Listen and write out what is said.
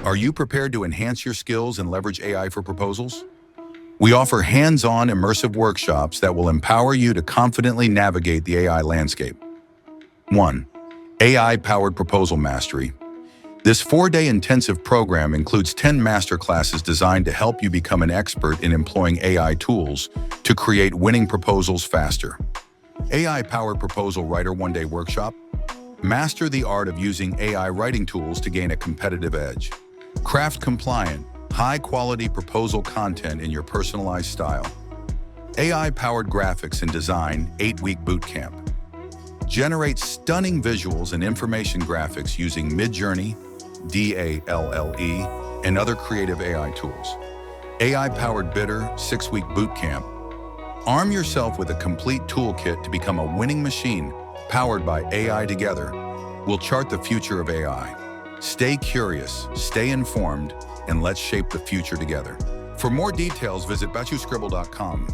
Are you prepared to enhance your skills and leverage AI for proposals? We offer hands-on immersive workshops that will empower you to confidently navigate the AI landscape. 1. AI-powered proposal mastery. This 4-day intensive program includes 10 masterclasses designed to help you become an expert in employing AI tools to create winning proposals faster. AI-powered proposal writer 1-day workshop. Master the art of using AI writing tools to gain a competitive edge. Craft compliant, high-quality proposal content in your personalized style. AI-powered graphics and design 8-week bootcamp. Generate stunning visuals and information graphics using Midjourney, DALL-E, and other creative AI tools. AI-powered bidder 6-week bootcamp. Arm yourself with a complete toolkit to become a winning machine powered by AI together. We'll chart the future of AI. Stay curious, stay informed, and let's shape the future together. For more details, visit bachuscribble.com.